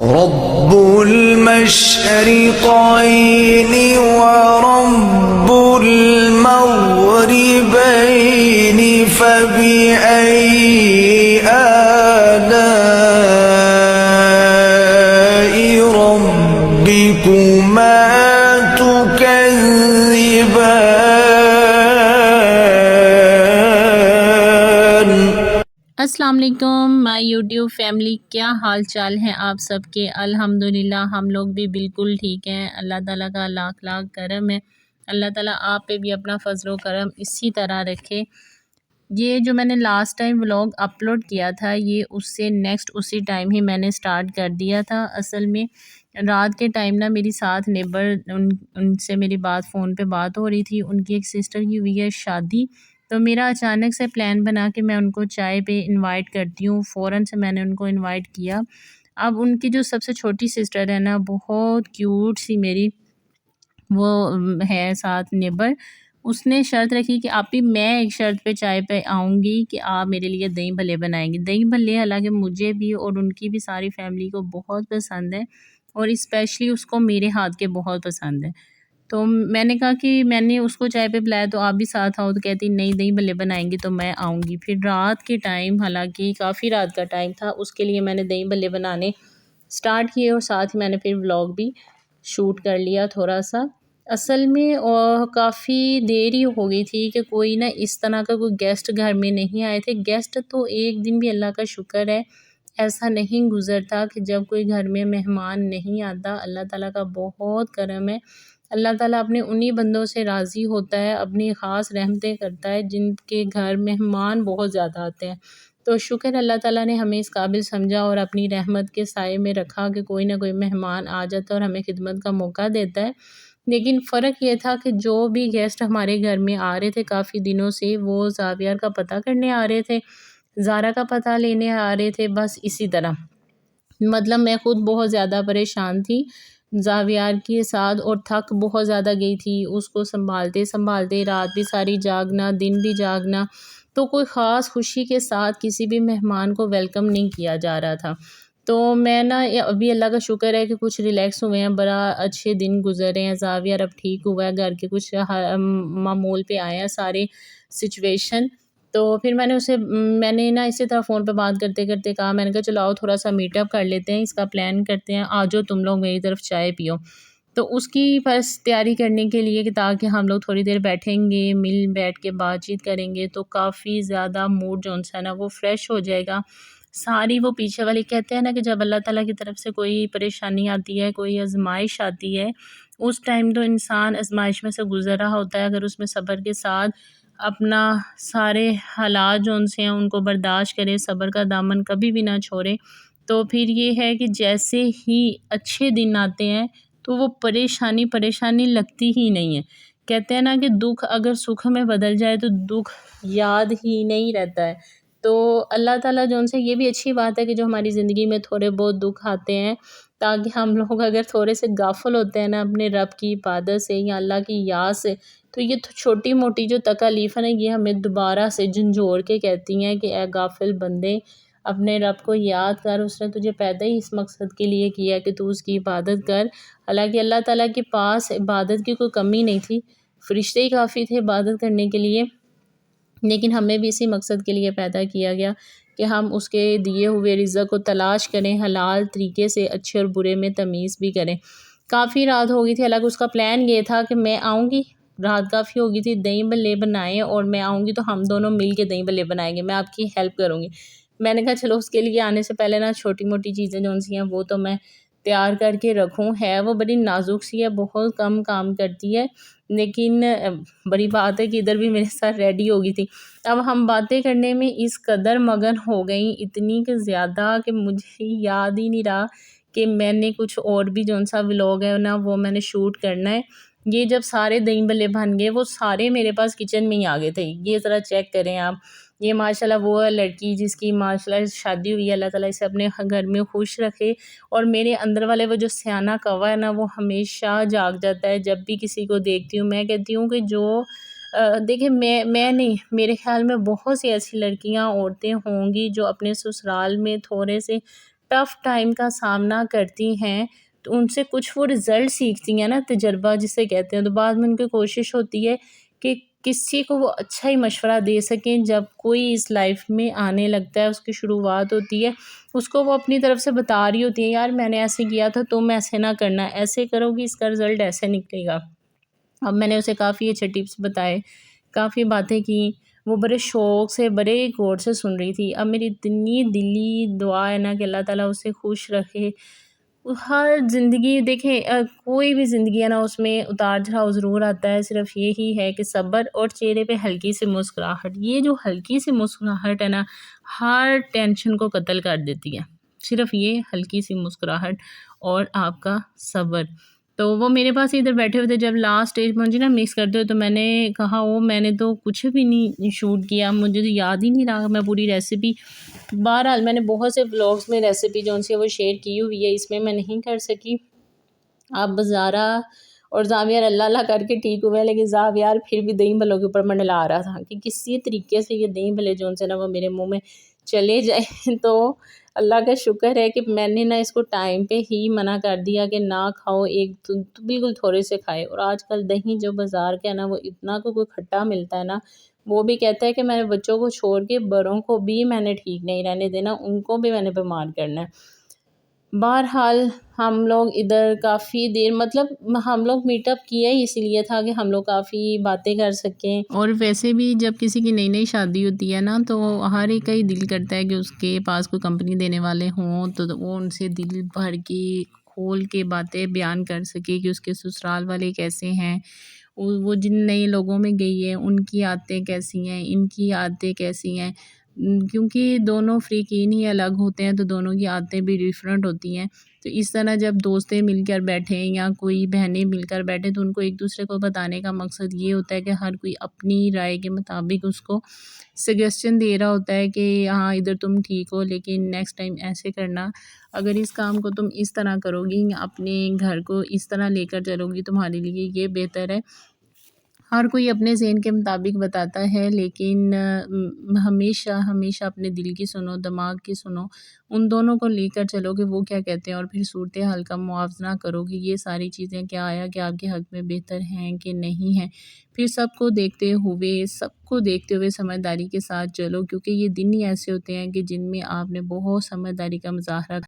رب المشرقين ورب المغربين فبأي آلاء ربكما تكذبان۔ السلام علیکم مائی یوٹیوب فیملی، کیا حال چال ہیں آپ سب کے؟ الحمدللہ ہم لوگ بھی بالکل ٹھیک ہیں۔ اللہ تعالیٰ کا لاکھ لاکھ کرم ہے۔ اللہ تعالیٰ آپ پہ بھی اپنا فضل و کرم اسی طرح رکھے۔ یہ جو میں نے لاسٹ ٹائم ولاگ اپلوڈ کیا تھا، یہ اس سے نیکسٹ اسی ٹائم ہی میں نے سٹارٹ کر دیا تھا۔ اصل میں رات کے ٹائم نا میری ساتھ نیبر ان سے میری فون پہ بات ہو رہی تھی۔ ان کی ایک سسٹر کی ہوئی ہے شادی، تو میرا اچانک سے پلان بنا کہ میں ان کو چائے پہ انوائٹ کرتی ہوں۔ فوراً سے میں نے ان کو انوائٹ کیا۔ اب ان کی جو سب سے چھوٹی سسٹر ہے نا، بہت کیوٹ سی میری وہ ہے ساتھ نیبر، اس نے شرط رکھی کہ آپ ہی میں ایک شرط پہ چائے پہ آؤں گی کہ آپ میرے لیے دہی بھلے بنائیں گے۔ دہی بھلے حالانکہ مجھے بھی اور ان کی بھی ساری فیملی کو بہت پسند ہے، اور اسپیشلی اس کو میرے ہاتھ کے بہت پسند ہے۔ تو میں نے کہا کہ میں نے اس کو چائے پہ بلایا تو آپ بھی ساتھ آؤ، تو کہتی نہیں دہی بھلے بنائیں گی تو میں آؤں گی۔ پھر رات کے ٹائم، حالانکہ کافی رات کا ٹائم تھا، اس کے لیے میں نے دہی بھلے بنانے سٹارٹ کیے، اور ساتھ ہی میں نے پھر ولاگ بھی شوٹ کر لیا تھوڑا سا۔ اصل میں کافی دیر ہی ہو گئی تھی کہ کوئی نہ اس طرح کا کوئی گیسٹ گھر میں نہیں آئے تھے۔ گیسٹ تو ایک دن بھی اللہ کا شکر ہے ایسا نہیں گزرتا کہ جب کوئی گھر میں مہمان نہیں آتا۔ اللہ تعالیٰ کا بہت کرم ہے۔ اللہ تعالیٰ اپنے انہی بندوں سے راضی ہوتا ہے، اپنی خاص رحمتیں کرتا ہے جن کے گھر مہمان بہت زیادہ آتے ہیں۔ تو شکر اللہ تعالیٰ نے ہمیں اس قابل سمجھا اور اپنی رحمت کے سائے میں رکھا کہ کوئی نہ کوئی مہمان آ جاتا ہے اور ہمیں خدمت کا موقع دیتا ہے۔ لیکن فرق یہ تھا کہ جو بھی گیسٹ ہمارے گھر میں آ رہے تھے کافی دنوں سے، وہ زاویار کا پتہ کرنے آ رہے تھے، زارا کا پتہ لینے آ رہے تھے، بس اسی طرح۔ مطلب میں خود بہت زیادہ پریشان تھی زاویار کے ساتھ، اور تھک بہت زیادہ گئی تھی اس کو سنبھالتے سنبھالتے، رات بھی ساری جاگنا، دن بھی جاگنا، تو کوئی خاص خوشی کے ساتھ کسی بھی مہمان کو ویلکم نہیں کیا جا رہا تھا۔ تو میں نا ابھی اللہ کا شکر ہے کہ کچھ ریلیکس ہوئے ہیں، بڑا اچھے دن گزرے ہیں، زاویار اب ٹھیک ہوا ہے، گھر کے کچھ معمول پہ آئے ہیں سارے سچویشن۔ تو پھر میں نے نا اسی طرح فون پہ بات کرتے کرتے کہا، میں نے کہا چلو آؤ تھوڑا سا میٹ اپ کر لیتے ہیں، اس کا پلان کرتے ہیں، آ جاؤ تم لوگ میری طرف چائے پیو۔ تو اس کی بس تیاری کرنے کے لیے کہ تاکہ ہم لوگ تھوڑی دیر بیٹھیں گے، بیٹھ کے بات چیت کریں گے، تو کافی زیادہ موڈ جو ہے نا وہ فریش ہو جائے گا۔ ساری وہ پیچھے والے کہتے ہیں نا کہ جب اللہ تعالیٰ کی طرف سے کوئی پریشانی آتی ہے، کوئی آزمائش آتی ہے، اس ٹائم تو انسان آزمائش میں سے گزر رہا ہوتا ہے، اگر اس میں صبر کے ساتھ اپنا سارے حالات جو ان سے ہیں ان کو برداشت کرے، صبر کا دامن کبھی بھی نہ چھوڑے، تو پھر یہ ہے کہ جیسے ہی اچھے دن آتے ہیں تو وہ پریشانی لگتی ہی نہیں ہے۔ کہتے ہیں نا کہ دکھ اگر سکھ میں بدل جائے تو دکھ یاد ہی نہیں رہتا ہے۔ تو اللہ تعالیٰ جو ان سے یہ بھی اچھی بات ہے کہ جو ہماری زندگی میں تھوڑے بہت دکھ آتے ہیں، تاکہ ہم لوگ اگر تھوڑے سے غافل ہوتے ہیں نا اپنے رب کی عبادت سے یا اللہ کی یاد سے، تو یہ چھوٹی موٹی جو تکالیف ہیں نا، یہ ہمیں دوبارہ سے جھنجھوڑ کے کہتی ہیں کہ اے غافل بندے، اپنے رب کو یاد کر، اس نے تجھے پیدا ہی اس مقصد کے لیے کیا کہ تو اس کی عبادت کر۔ حالانکہ اللہ تعالیٰ کے پاس عبادت کی کوئی کمی نہیں تھی، فرشتے ہی کافی تھے عبادت کرنے کے لیے، لیکن ہمیں بھی اسی مقصد کے لیے پیدا کیا گیا کہ ہم اس کے دیے ہوئے رزق کو تلاش کریں، حلال طریقے سے اچھے اور برے میں تمیز بھی کریں۔ کافی رات ہو گئی تھی، حالانکہ اس کا پلان یہ تھا کہ میں آؤں گی، رات کافی ہو گئی تھی، دہی بھلے بنائیں اور میں آؤں گی تو ہم دونوں مل کے دہی بھلے بنائیں گے، میں آپ کی ہیلپ کروں گی۔ میں نے کہا چلو اس کے لیے آنے سے پہلے نا چھوٹی موٹی چیزیں جو سی ہیں وہ تو میں تیار کر کے رکھوں۔ ہے وہ بڑی نازک سی ہے، بہت کم کام کرتی ہے، لیکن بڑی بات ہے کہ ادھر بھی میرے ساتھ ریڈی ہو گئی تھی۔ اب ہم باتیں کرنے میں اس قدر مگن ہو گئیں، اتنی کہ زیادہ کہ مجھے یاد ہی نہیں رہا کہ میں نے کچھ اور بھی جو سا ولاگ ہے نا وہ میں نے شوٹ کرنا ہے۔ یہ جب سارے دہی بھلے بن گئے، وہ سارے میرے پاس کچن میں ہی آ گئے تھے۔ یہ ذرا چیک کریں آپ، یہ ماشاءاللہ وہ لڑکی جس کی ماشاءاللہ شادی ہوئی ہے، اللہ تعالیٰ اسے اپنے گھر میں خوش رکھے، اور میرے اندر والے وہ جو سیانہ کوا ہے نا وہ ہمیشہ جاگ جاتا ہے جب بھی کسی کو دیکھتی ہوں۔ میں کہتی ہوں کہ جو دیکھیں میں نہیں، میرے خیال میں بہت سی ایسی لڑکیاں عورتیں ہوں گی جو اپنے سسرال میں تھوڑے سے ٹف ٹائم کا سامنا کرتی ہیں تو ان سے کچھ وہ رزلٹ سیکھتی ہیں نا، تجربہ جسے کہتے ہیں، تو بعد میں ان کی کوشش ہوتی ہے کہ کسی کو وہ اچھا ہی مشورہ دے سکیں. جب کوئی اس لائف میں آنے لگتا ہے، اس کی شروعات ہوتی ہے، اس کو وہ اپنی طرف سے بتا رہی ہوتی ہیں یار میں نے ایسے کیا تھا، تم ایسے نہ کرنا، ایسے کرو گی اس کا رزلٹ ایسے نکلے گا. اب میں نے اسے کافی اچھے ٹپس بتائے، کافی باتیں کی، وہ بڑے شوق سے بڑے غور سے سن رہی تھی. اب میری اتنی دلی دعا ہے نا کہ اللہ تعالیٰ اسے خوش رکھے. ہر زندگی دیکھیں کوئی بھی زندگی ہے نا، اس میں اتار چڑھاؤ ضرور آتا ہے، صرف یہی ہے کہ صبر اور چہرے پہ ہلکی سی مسکراہٹ. یہ جو ہلکی سی مسکراہٹ ہے نا، ہر ٹینشن کو قتل کر دیتی ہے. صرف یہ ہلکی سی مسکراہٹ اور آپ کا صبر. تو وہ میرے پاس ادھر بیٹھے ہوئے تھے، جب لاسٹ اسٹیج پہنچی نا مکس کرتے ہوئے، تو میں نے کہا میں نے تو کچھ بھی نہیں شوٹ کیا، مجھے تو یاد ہی نہیں رہا میں پوری ریسیپی. بہرحال میں نے بہت سے بلاگس میں ریسیپی جو ان سے وہ شیئر کی ہوئی ہے، اس میں میں نہیں کر سکی. اب زارا اور زاویار اللہ اللہ کر کے ٹھیک ہوئے، لیکن زاویار پھر بھی دہی بھلوں کے اوپر منڈلا رہا تھا کہ کسی طریقے سے یہ دہی بھلے جو ان سے نا وہ میرے منہ میں چلے جائیں. تو اللہ کا شکر ہے کہ میں نے نا اس کو ٹائم پہ ہی منع کر دیا کہ نہ کھاؤ، ایک تو بالکل تھوڑے سے کھائے. اور آج کل دہی جو بازار کا ہے نا، وہ اتنا کوئی کھٹا ملتا ہے نا، وہ بھی کہتا ہے کہ میں نے بچوں کو چھوڑ کے بڑوں کو بھی میں نے ٹھیک نہیں رہنے دینا، ان کو بھی میں نے بیمار کرنا ہے. بہرحال ہم لوگ ادھر کافی دیر ہم لوگ میٹ اپ کیا ہی اسی لیے تھا کہ ہم لوگ کافی باتیں کر سکیں. اور ویسے بھی جب کسی کی نئی نئی شادی ہوتی ہے نا، تو ہر ایک کا ہی دل کرتا ہے کہ اس کے پاس کوئی کمپنی دینے والے ہوں تو وہ ان سے دل بھر کے کھول کے باتیں بیان کر سکے کہ اس کے سسرال والے کیسے ہیں، وہ جن نئے لوگوں میں گئی ہے ان کی عادتیں کیسی ہیں، ان کی عادتیں کیسی ہیں. کیونکہ دونوں فریقین ہی الگ ہوتے ہیں تو دونوں کی عادتیں بھی ڈیفرنٹ ہوتی ہیں. تو اس طرح جب دوستیں مل کر بیٹھیں یا کوئی بہنیں مل کر بیٹھیں تو ان کو ایک دوسرے کو بتانے کا مقصد یہ ہوتا ہے کہ ہر کوئی اپنی رائے کے مطابق اس کو سجیسشن دے رہا ہوتا ہے کہ ہاں ادھر تم ٹھیک ہو لیکن نیکسٹ ٹائم ایسے کرنا، اگر اس کام کو تم اس طرح کرو گی، اپنے گھر کو اس طرح لے کر چلو گی، تمہارے لیے یہ بہتر ہے. ہر کوئی اپنے ذہن کے مطابق بتاتا ہے، لیکن ہمیشہ ہمیشہ اپنے دل کی سنو، دماغ کی سنو، ان دونوں کو لے کر چلو کہ وہ کیا کہتے ہیں، اور پھر صورتحال کا موازنہ کرو کہ یہ ساری چیزیں کیا آیا کہ آپ کے حق میں بہتر ہیں کہ نہیں ہیں. پھر سب کو دیکھتے ہوئے سمجھداری کے ساتھ چلو، کیونکہ یہ دن ہی ایسے ہوتے ہیں کہ جن میں آپ نے بہت سمجھداری کا مظاہرہ